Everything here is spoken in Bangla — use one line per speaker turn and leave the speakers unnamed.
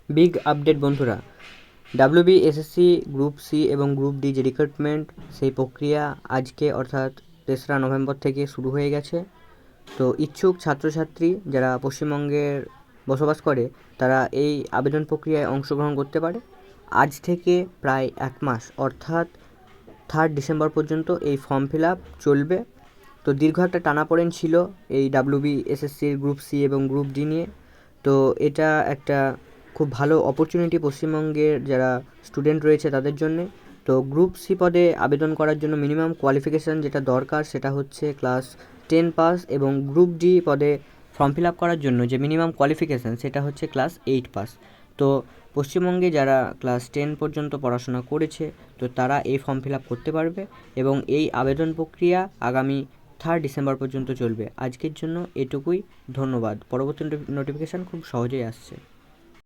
বিগ আপডেট বন্ধুরা, ডাব্লিউবি এসএসসি গ্রুপ সি এবং গ্রুপ ডি যে রিক্রুটমেন্ট সেই প্রক্রিয়া আজকে অর্থাৎ 3রা নভেম্বর থেকে শুরু হয়ে গেছে। তো ইচ্ছুক ছাত্রছাত্রী যারা পশ্চিমবঙ্গের বসবাস করে তারা এই আবেদন প্রক্রিয়ায় অংশগ্রহণ করতে পারে। আজ থেকে প্রায় 1 মাস অর্থাৎ 3 ডিসেম্বর পর্যন্ত এই ফর্ম ফিল আপ চলবে। তো দীর্ঘ একটা টানাপোড়েন ছিল এই ডাব্লিউবি এসএসসির গ্রুপ সি এবং গ্রুপ ডি নিয়ে। তো এটা একটা খুব ভালো অপরচুনিটি পশ্চিমবঙ্গের যারা স্টুডেন্ট রয়েছে তাদের জন্যে। তো গ্রুপ সি পদে আবেদন করার জন্য মিনিমাম কোয়ালিফিকেশান যেটা দরকার সেটা হচ্ছে ক্লাস 10 পাস, এবং গ্রুপ ডি পদে ফর্ম ফিল আপ করার জন্য যে মিনিমাম কোয়ালিফিকেশান সেটা হচ্ছে ক্লাস 8 পাস। তো পশ্চিমবঙ্গে যারা ক্লাস 10 পর্যন্ত পড়াশোনা করেছে তো তারা এই ফর্ম ফিল আপ করতে পারবে, এবং এই আবেদন প্রক্রিয়া আগামী 3 ডিসেম্বর পর্যন্ত চলবে। আজকের জন্য এটুকুই, ধন্যবাদ। পরবর্তী নোটিফিকেশান খুব সহজেই আসছে।